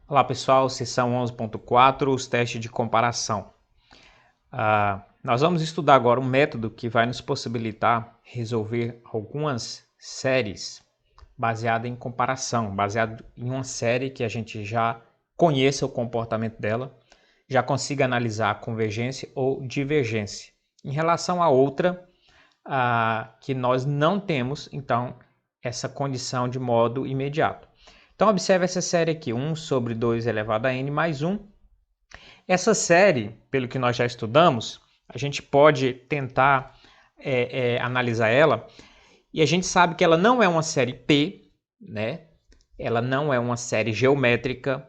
Olá pessoal, seção 11.4, os testes de comparação. Nós vamos estudar agora um método que vai nos possibilitar resolver algumas séries baseadas em comparação, baseado em uma série que a gente já conheça o comportamento dela, já consiga analisar a convergência ou divergência. Em relação a outra, que nós não temos, então, essa condição de modo imediato. Então, observe essa série aqui, 1 sobre 2 elevado a n mais 1. Essa série, pelo que nós já estudamos, a gente pode tentar analisar ela, e a gente sabe que ela não é uma série P, né? Ela não é uma série geométrica,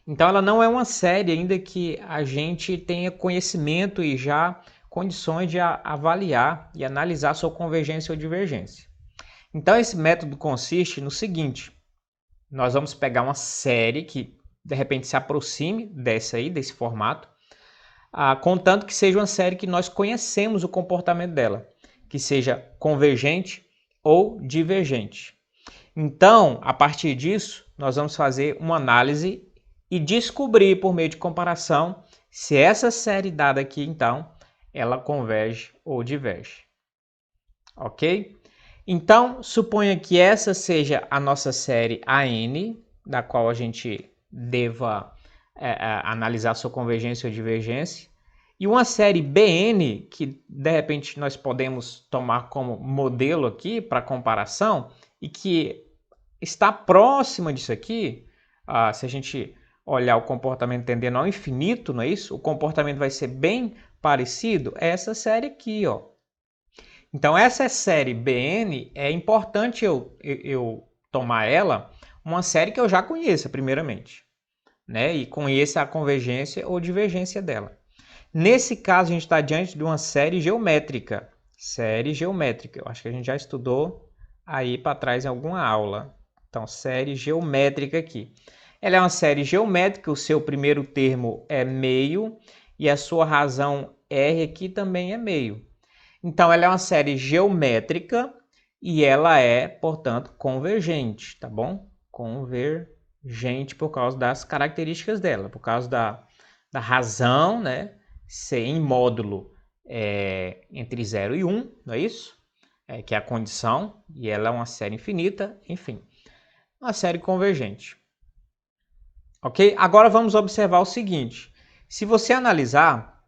então ela não é uma série ainda que a gente tenha conhecimento e já condições de avaliar e analisar sua convergência ou divergência. Então esse método consiste no seguinte: nós vamos pegar uma série que de repente se aproxime desse formato, contanto que seja uma série que nós conhecemos o comportamento dela, que seja convergente ou divergente. Então, a partir disso, nós vamos fazer uma análise e descobrir por meio de comparação se essa série dada aqui, então, ela converge ou diverge. Ok? Então, suponha que essa seja a nossa série AN, da qual a gente deva analisar sua convergência ou divergência, e uma série BN, que de repente nós podemos tomar como modelo aqui para comparação, e que está próxima disso aqui. Se a gente olhar o comportamento tendendo ao infinito, não é isso? O comportamento vai ser bem parecido a essa série aqui, ó. Então, essa série BN, é importante eu tomar ela uma série que eu já conheça, primeiramente, né? E conheça a convergência ou divergência dela. Nesse caso, a gente está diante de uma série geométrica. Série geométrica, eu acho que a gente já estudou aí para trás em alguma aula. Então, série geométrica aqui. Ela é uma série geométrica, o seu primeiro termo é meio e a sua razão R aqui também é meio. Então, ela é uma série geométrica e ela é, portanto, convergente, tá bom? Convergente por causa das características dela, por causa da razão, né? Ser em módulo entre 0 e 1, não é isso? Que é a condição, e ela é uma série infinita, enfim. Uma série convergente. Ok? Agora vamos observar o seguinte. Se você analisar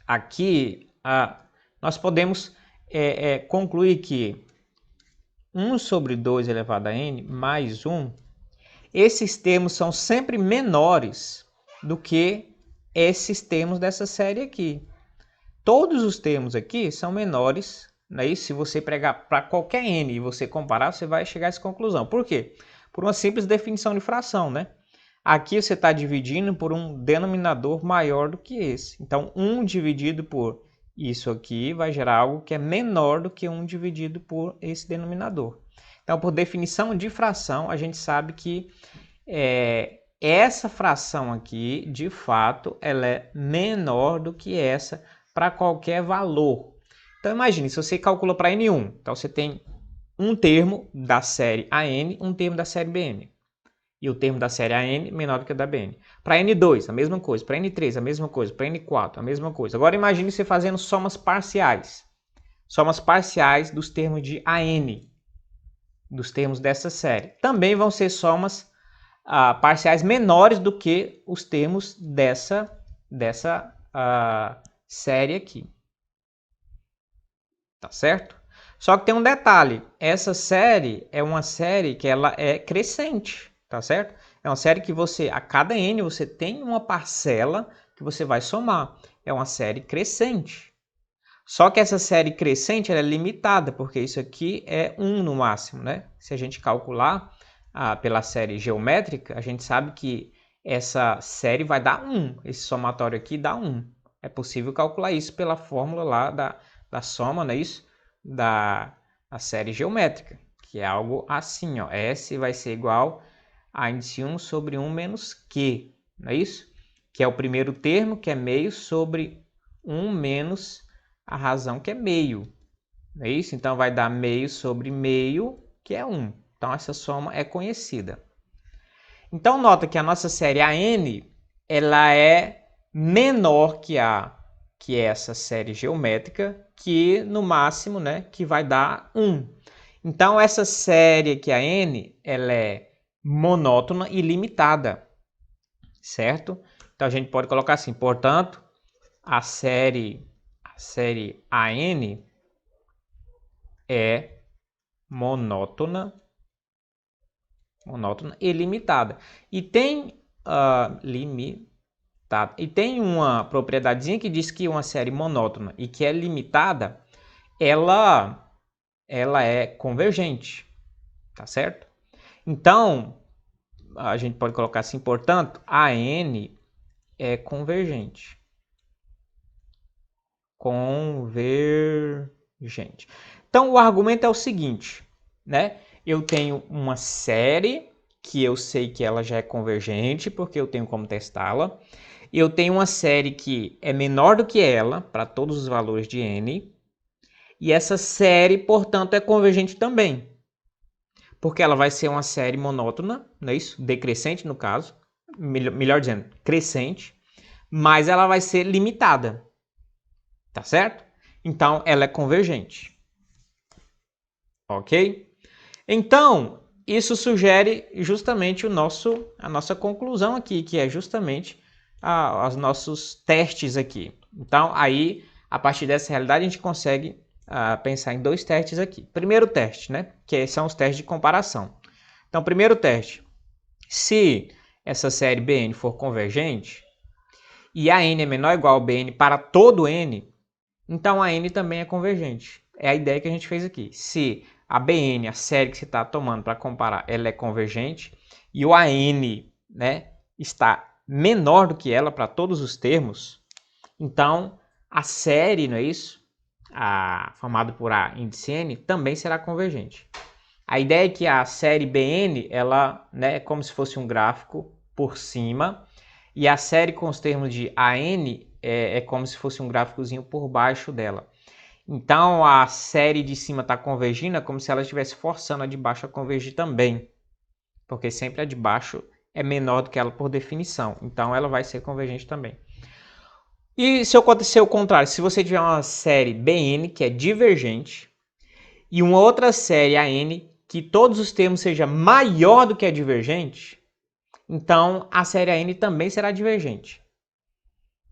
aqui, nós podemos concluir que 1 sobre 2 elevado a n mais 1, esses termos são sempre menores do que esses termos dessa série aqui. Todos os termos aqui são menores, né? E se você pegar para qualquer n e você comparar, você vai chegar a essa conclusão. Por quê? Por uma simples definição de fração, né? Aqui você está dividindo por um denominador maior do que esse. Então, 1 dividido por isso aqui vai gerar algo que é menor do que 1 dividido por esse denominador. Então, por definição de fração, a gente sabe que essa fração aqui, de fato, ela é menor do que essa para qualquer valor. Então, imagine, se você calcula para N1, então você tem um termo da série AN, um termo da série BN. E o termo da série AN menor do que o da BN. Para N2, a mesma coisa. Para N3, a mesma coisa. Para N4, a mesma coisa. Agora imagine você fazendo somas parciais. Somas parciais dos termos de AN, dos termos dessa série. Também vão ser somas parciais menores do que os termos dessa série aqui. Tá certo? Só que tem um detalhe. Essa série é uma série que ela é crescente. Tá certo? É uma série que você, a cada n, você tem uma parcela que você vai somar. É uma série crescente. Só que essa série crescente ela é limitada, porque isso aqui é 1 no máximo, né? Se a gente calcular pela série geométrica, a gente sabe que essa série vai dar 1. Esse somatório aqui dá 1. É possível calcular isso pela fórmula lá da soma, não é isso? Da série geométrica, que é algo assim, ó. S vai ser igual a índice 1 sobre 1 menos Q, não é isso? Que é o primeiro termo, que é meio, sobre 1 menos a razão, que é meio. Não é isso? Então, vai dar meio sobre meio, que é 1. Então, essa soma é conhecida. Então, nota que a nossa série AN, ela é menor que essa série geométrica, que no máximo, né, que vai dar 1. Então, essa série aqui, a N, ela é monótona e limitada, certo? Então, a gente pode colocar assim, portanto, a série AN é monótona e limitada. E tem E tem uma propriedadezinha que diz que uma série monótona e que é limitada, ela é convergente, tá certo? Então, a gente pode colocar assim, portanto, a N é convergente. Convergente. Então, o argumento é o seguinte, né? Eu tenho uma série que eu sei que ela já é convergente, porque eu tenho como testá-la. Eu tenho uma série que é menor do que ela, para todos os valores de N. E essa série, portanto, é convergente também. Porque ela vai ser uma série monótona, não é isso? Decrescente, no caso. Melhor dizendo, crescente. Mas ela vai ser limitada. Tá certo? Então, ela é convergente. Ok? Então, isso sugere justamente a nossa conclusão aqui, que é justamente os nossos testes aqui. Então, aí, a partir dessa realidade, a gente consegue pensar em 2 testes aqui. Primeiro teste, né? Que são os testes de comparação. Então, primeiro teste. Se essa série Bn for convergente e a n é menor ou igual a Bn para todo n, então a n também é convergente. É a ideia que a gente fez aqui. Se a Bn, a série que você está tomando para comparar, ela é convergente e o AN, né, está menor do que ela para todos os termos, então a série, não é isso? Formada por A índice N, também será convergente. A ideia é que a série Bn, ela, né, é como se fosse um gráfico por cima, e a série com os termos de AN é como se fosse um gráficozinho por baixo dela. Então, a série de cima está convergindo, é como se ela estivesse forçando a de baixo a convergir também. Porque sempre a de baixo é menor do que ela por definição. Então, ela vai ser convergente também. E se acontecer o contrário, se você tiver uma série Bn que é divergente e uma outra série AN que todos os termos seja maior do que a divergente, então a série AN também será divergente.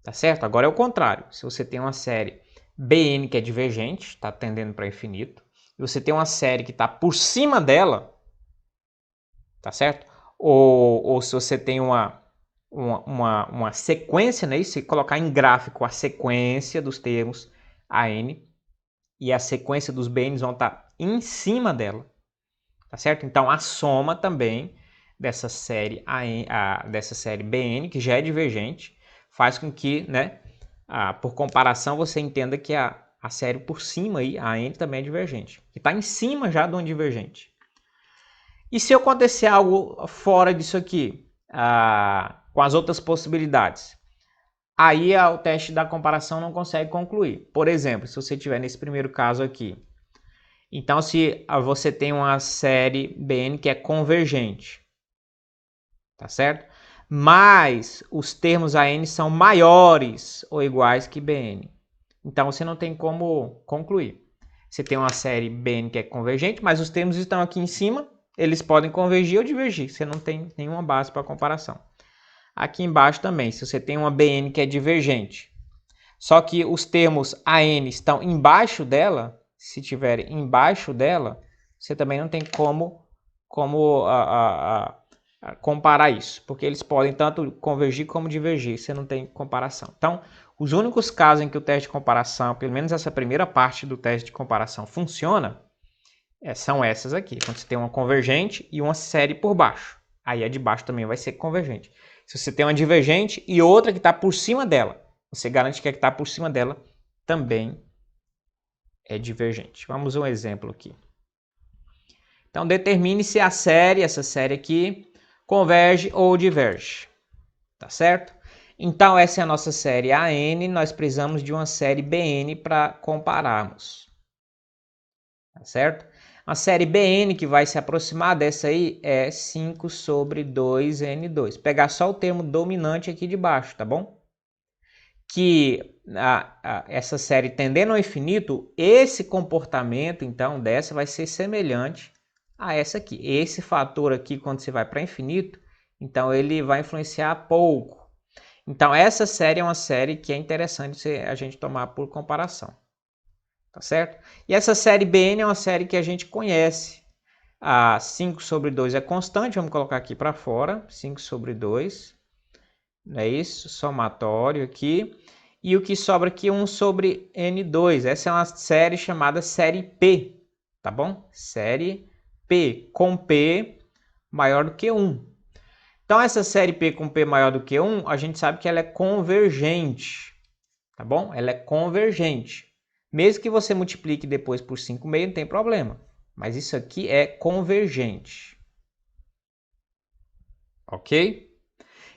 Tá certo? Agora é o contrário. Se você tem uma série Bn que é divergente, está tendendo para infinito, e você tem uma série que está por cima dela, tá certo? Ou se você tem uma sequência, né? E se colocar em gráfico a sequência dos termos AN e a sequência dos Bns vão estar em cima dela, tá certo? Então a soma também dessa série dessa série Bn, que já é divergente, faz com que, né, por comparação, você entenda que a série por cima, aí, a N também é divergente, que está em cima já de um divergente. E se acontecer algo fora disso aqui, com as outras possibilidades, aí o teste da comparação não consegue concluir. Por exemplo, se você tiver nesse primeiro caso aqui, então se você tem uma série Bn que é convergente, tá certo? Mas os termos AN são maiores ou iguais que Bn. Então você não tem como concluir. Você tem uma série Bn que é convergente, mas os termos estão aqui em cima, eles podem convergir ou divergir. Você não tem nenhuma base para comparação. Aqui embaixo também, se você tem uma Bn que é divergente, só que os termos AN estão embaixo dela, se tiverem embaixo dela, você também não tem como comparar isso, porque eles podem tanto convergir como divergir, você não tem comparação. Então, os únicos casos em que o teste de comparação, pelo menos essa primeira parte do teste de comparação funciona, são essas aqui, quando você tem uma convergente e uma série por baixo. Aí a de baixo também vai ser convergente. Se você tem uma divergente e outra que está por cima dela, você garante que a que está por cima dela também é divergente. Vamos a um exemplo aqui. Então, determine se a série, essa série aqui, converge ou diverge, tá certo? Então, essa é a nossa série AN, nós precisamos de uma série BN para compararmos, tá certo? Uma série BN que vai se aproximar dessa aí é 5 sobre 2N2. Pegar só o termo dominante aqui de baixo, tá bom? Que essa série tendendo ao infinito, esse comportamento, então, dessa vai ser semelhante a essa aqui. Esse fator aqui, quando você vai para infinito, então ele vai influenciar pouco. Então, essa série é uma série que é interessante a gente tomar por comparação. Tá certo? E essa série BN é uma série que a gente conhece. A 5 sobre 2 é constante, vamos colocar aqui para fora. 5 sobre 2, não é isso? Somatório aqui. E o que sobra aqui é 1 sobre N2. Essa é uma série chamada série P, tá bom? Série P, com P maior do que 1. Então, essa série P com P maior do que 1, a gente sabe que ela é convergente, tá bom? Ela é convergente. Mesmo que você multiplique depois por 5,5, não tem problema. Mas isso aqui é convergente. Ok?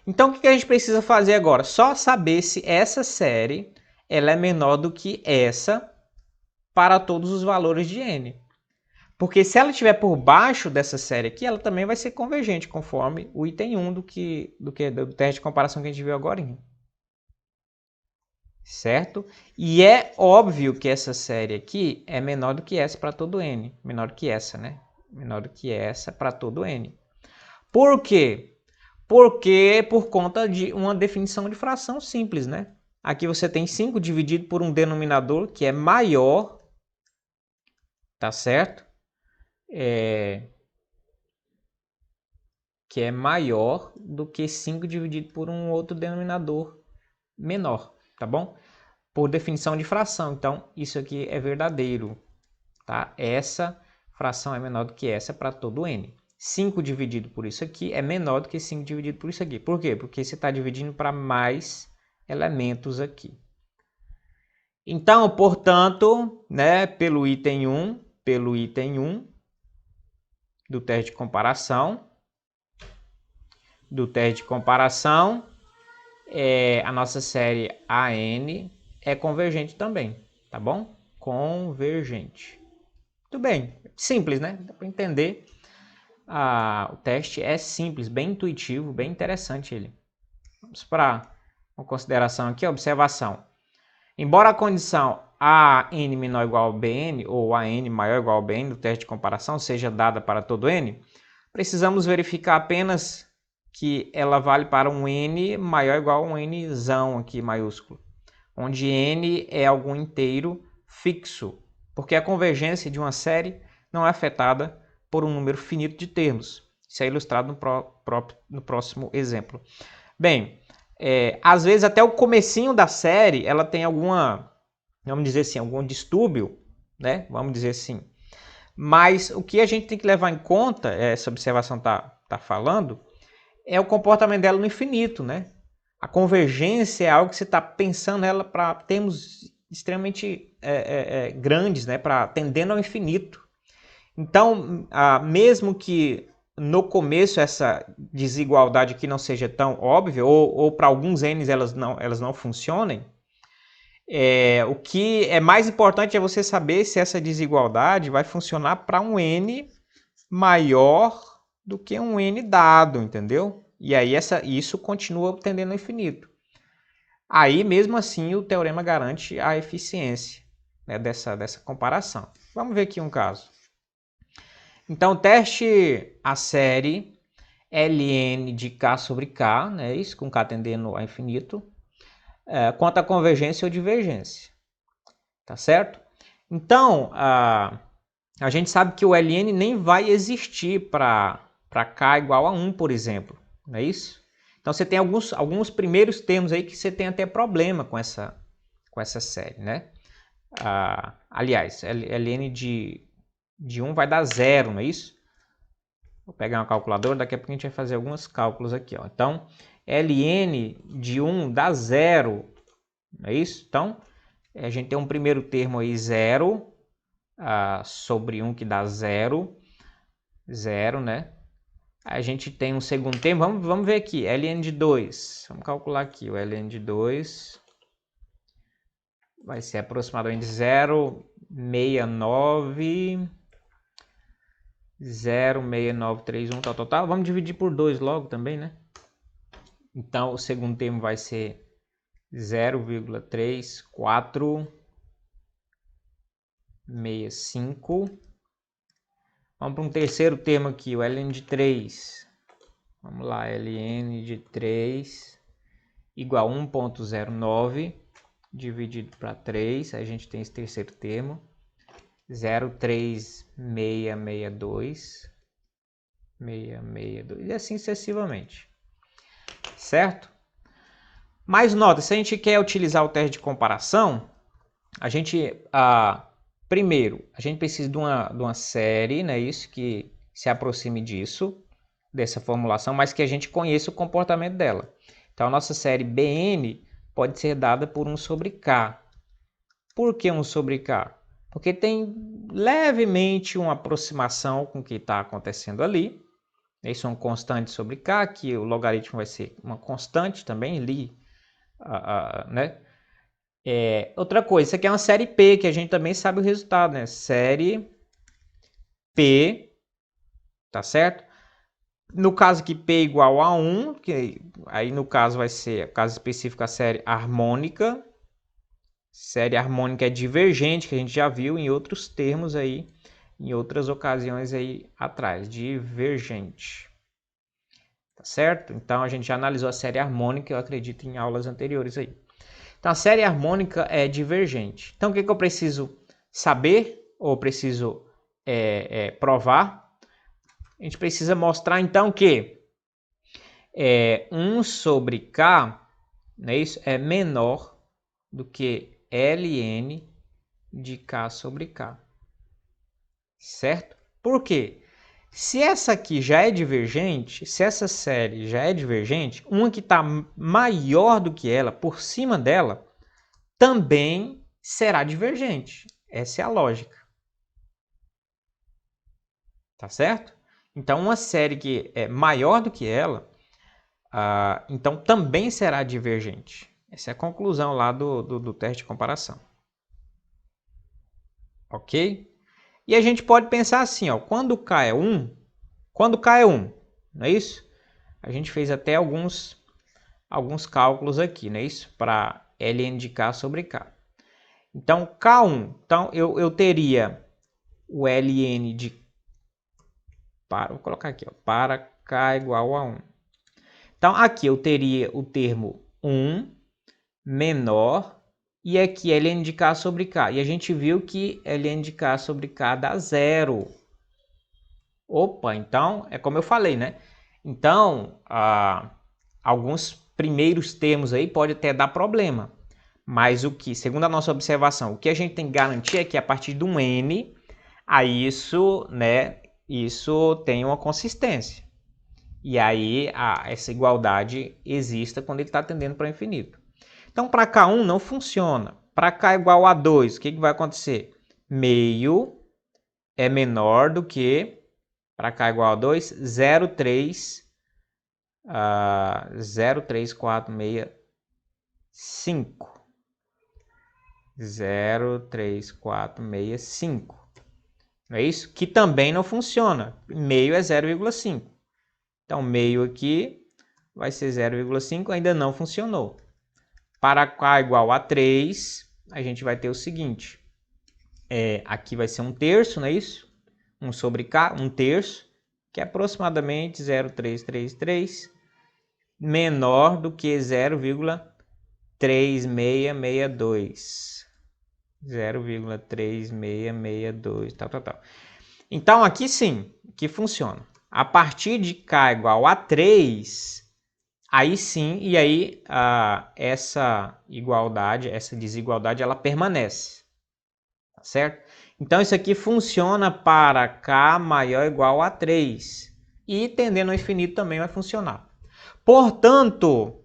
Então, o que a gente precisa fazer agora? Só saber se essa série ela é menor do que essa para todos os valores de n. Porque se ela estiver por baixo dessa série aqui, ela também vai ser convergente, conforme o item 1 do teste de comparação que a gente viu agora. Certo? E é óbvio que essa série aqui é menor do que essa para todo n. Menor do que essa, né? Menor do que essa para todo n. Por quê? Porque por conta de uma definição de fração simples, né? Aqui você tem 5 dividido por um denominador que é maior, tá certo? Que é maior do que 5 dividido por um outro denominador menor, tá bom? Por definição de fração. Então, isso aqui é verdadeiro, tá? Essa fração é menor do que essa para todo n. 5 dividido por isso aqui é menor do que 5 dividido por isso aqui. Por quê? Porque você está dividindo para mais elementos aqui. Então, portanto, né, pelo item 1 do teste de comparação, a nossa série AN é convergente também, tá bom? Convergente. Muito bem, simples, né? Dá para entender. O teste é simples, bem intuitivo, bem interessante ele. Vamos para uma consideração aqui, observação. Embora a condição AN menor ou igual a BN ou AN maior ou igual a BN do teste de comparação seja dada para todo N, precisamos verificar apenas que ela vale para um N maior ou igual a um Nzão aqui maiúsculo, onde N é algum inteiro fixo, porque a convergência de uma série não é afetada por um número finito de termos. Isso é ilustrado no próximo exemplo. Bem, às vezes até o comecinho da série ela tem vamos dizer assim, algum distúrbio, né? Vamos dizer assim. Mas o que a gente tem que levar em conta, essa observação tá falando, é o comportamento dela no infinito, né? A convergência é algo que você está pensando ela para termos extremamente grandes, né? Para tendendo ao infinito. Então, mesmo que no começo essa desigualdade aqui não seja tão óbvia, ou para alguns n's elas não funcionem, o que é mais importante é você saber se essa desigualdade vai funcionar para um n maior do que um n dado, entendeu? E aí isso continua tendendo ao infinito. Aí, mesmo assim, o teorema garante a eficiência, né, dessa comparação. Vamos ver aqui um caso. Então, teste a série ln de k sobre k, né, isso com k tendendo ao infinito, quanto à convergência ou divergência. Tá certo? Então, a gente sabe que o ln nem vai existir para k igual a 1, por exemplo. Não é isso? Então, você tem alguns primeiros termos aí que você tem até problema com essa série, né? Aliás, ln de 1 vai dar 0, não é isso? Vou pegar uma calculadora, daqui a pouco a gente vai fazer alguns cálculos aqui. Ó. Então, ln de 1 dá 0, não é isso? Então, a gente tem um primeiro termo aí, 0, sobre 1 que dá 0, né? A gente tem um segundo termo, vamos ver aqui, ln de 2, vamos calcular aqui, o ln de 2 vai ser aproximadamente 0,69 0,6931, tal. Vamos dividir por 2 logo também, né? Então, o segundo termo vai ser 0,3465. Vamos para um terceiro termo aqui, o ln de 3. Vamos lá, ln de 3 igual a 1,09 dividido para 3. Aí a gente tem esse terceiro termo. 0,3662. E assim sucessivamente. Certo? Mas nota, se a gente quer utilizar o teste de comparação, a gente, primeiro, a gente precisa de uma série, né, isso, que se aproxime disso, dessa formulação, mas que a gente conheça o comportamento dela. Então, a nossa série Bn pode ser dada por 1 sobre K. Por que 1 sobre K? Porque tem levemente uma aproximação com o que está acontecendo ali. Isso é uma constante sobre K, que o logaritmo vai ser uma constante também ali, né? Outra coisa, isso aqui é uma série P, que a gente também sabe o resultado, né? Série P, tá certo? No caso aqui, P igual a 1, que aí no caso vai ser, no caso específico, a série harmônica. Série harmônica é divergente, que a gente já viu em outros termos aí, em outras ocasiões aí atrás, divergente. Tá certo? Então a gente já analisou a série harmônica, eu acredito, em aulas anteriores aí. Então a série harmônica é divergente. Então o que eu preciso saber, ou preciso provar? A gente precisa mostrar então que 1 sobre K, né, isso é menor do que ln de K sobre K. Certo? Por quê? Se essa aqui já é divergente, se essa série já é divergente, uma que está maior do que ela, por cima dela, também será divergente. Essa é a lógica. Tá certo? Então, uma série que é maior do que ela, então também será divergente. Essa é a conclusão lá do teste de comparação. Ok? E a gente pode pensar assim, ó, quando K é 1, não é isso? A gente fez até alguns cálculos aqui, não é isso? Para ln de K sobre K. Então, K1, então eu teria o ln de... vou colocar aqui, ó, para K igual a 1. Então, aqui eu teria o termo 1 menor e aqui ln de K sobre K. E a gente viu que ln de K sobre K dá 0. Opa, então, é como eu falei, né? Então, alguns primeiros termos aí pode até dar problema. Mas o que, segundo a nossa observação, o que a gente tem que garantir é que a partir de um N, aí isso, né, isso tem uma consistência. E aí essa igualdade exista quando ele está tendendo para o infinito. Então, para K1 não funciona. Para K igual a 2, o que vai acontecer? Meio é menor do que, para K igual a 2, 0,3465. 0,3465. Não é isso? Que também não funciona. Meio é 0,5. Então, meio aqui vai ser 0,5, ainda não funcionou. Para K igual a 3, a gente vai ter o seguinte. Aqui vai ser 1/3, não é isso? 1 sobre K, 1/3, que é aproximadamente 0,333, menor do que 0,3662. 0,3662, tal. Então, aqui sim, que funciona. A partir de K igual a 3, aí sim, e aí essa igualdade, essa desigualdade, ela permanece. Tá certo? Então, isso aqui funciona para K maior ou igual a 3. E tendendo ao infinito também vai funcionar. Portanto,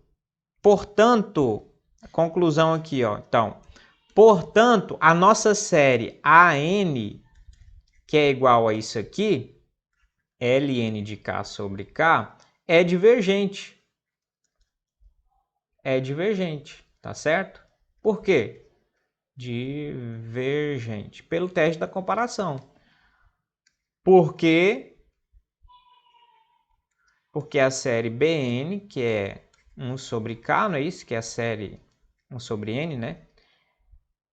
a conclusão aqui, ó. Então, portanto, a nossa série AN, que é igual a isso aqui, ln de K sobre K, é divergente. É divergente, tá certo? Por quê? Divergente. Pelo teste da comparação. Porque porque a série Bn, que é 1 sobre K, não é isso? Que é a série 1 sobre N, né?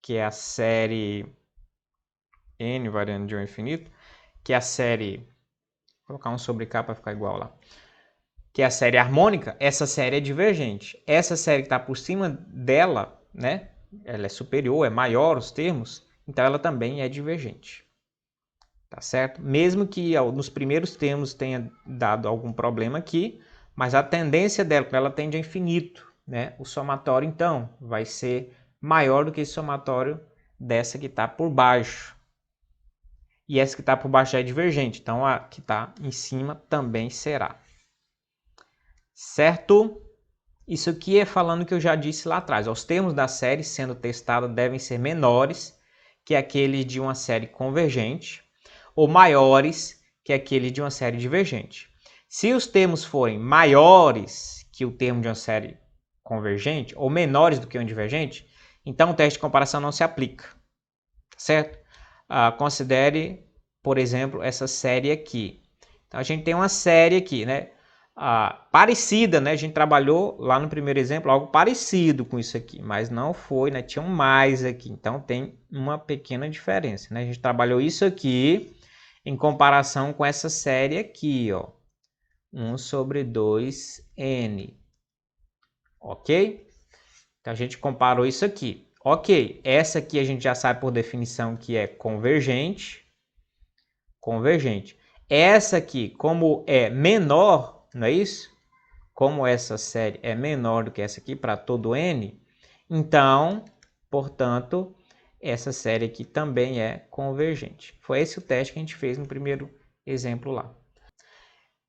Que é a série N variando de 1 ao infinito, que é a série... Vou colocar 1 sobre K para ficar igual lá. Que é a série harmônica, essa série é divergente. Essa série que está por cima dela, né? Ela é superior, é maior os termos, então ela também é divergente. Tá certo? Mesmo que nos primeiros termos tenha dado algum problema aqui, mas a tendência dela, quando ela tende a infinito, né? O somatório, então, vai ser maior do que esse somatório dessa que está por baixo. E essa que está por baixo é divergente, então a que está em cima também será. Certo? Isso aqui é falando o que eu já disse lá atrás. Os termos da série sendo testada devem ser menores que aqueles de uma série convergente ou maiores que aquele de uma série divergente. Se os termos forem maiores que o termo de uma série convergente ou menores do que um divergente, então o teste de comparação não se aplica, certo? Considere, por exemplo, essa série aqui. Então a gente tem uma série aqui, né? Parecida, né? A gente trabalhou lá no primeiro exemplo algo parecido com isso aqui, mas não foi, né? Tinha mais aqui, então tem uma pequena diferença, né? A gente trabalhou isso aqui em comparação com essa série aqui, ó, 1 sobre 2n, ok? Então a gente comparou isso aqui, ok? Essa aqui a gente já sabe por definição que é convergente, convergente. Essa aqui, como é menor, não é isso? Como essa série é menor do que essa aqui para todo n, então, portanto, essa série aqui também é convergente. Foi esse o teste que a gente fez no primeiro exemplo lá.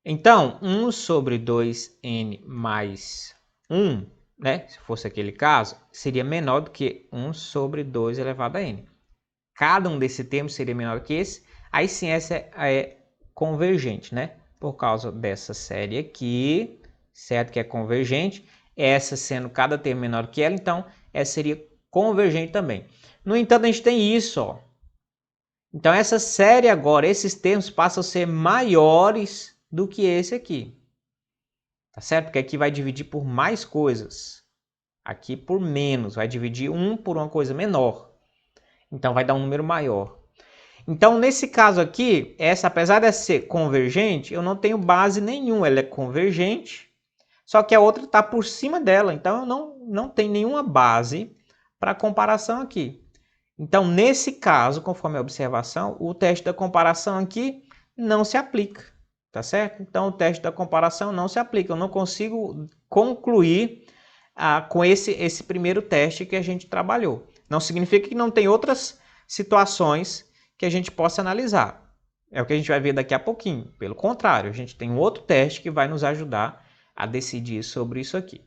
Então, 1 sobre 2n mais 1, né? Se fosse aquele caso, seria menor do que 1 sobre 2 elevado a n. Cada um desses termos seria menor que esse. Aí sim, essa é convergente, né? Por causa dessa série aqui, certo? Que é convergente. Essa sendo cada termo menor que ela, então essa seria convergente também. No entanto, a gente tem isso, ó. Então essa série agora, esses termos passam a ser maiores do que esse aqui. Tá certo? Porque aqui vai dividir por mais coisas. Aqui por menos. Vai dividir 1 por uma coisa menor. Então vai dar um número maior. Então, nesse caso aqui, essa, apesar de ser convergente, eu não tenho base nenhuma. Ela é convergente, só que a outra está por cima dela. Então, eu não tenho nenhuma base para comparação aqui. Então, nesse caso, conforme a observação, o teste da comparação aqui não se aplica. Tá certo? Então, o teste da comparação não se aplica. Eu não consigo concluir com esse primeiro teste que a gente trabalhou. Não significa que não tem outras situações que a gente possa analisar. É o que a gente vai ver daqui a pouquinho. Pelo contrário, a gente tem um outro teste que vai nos ajudar a decidir sobre isso aqui.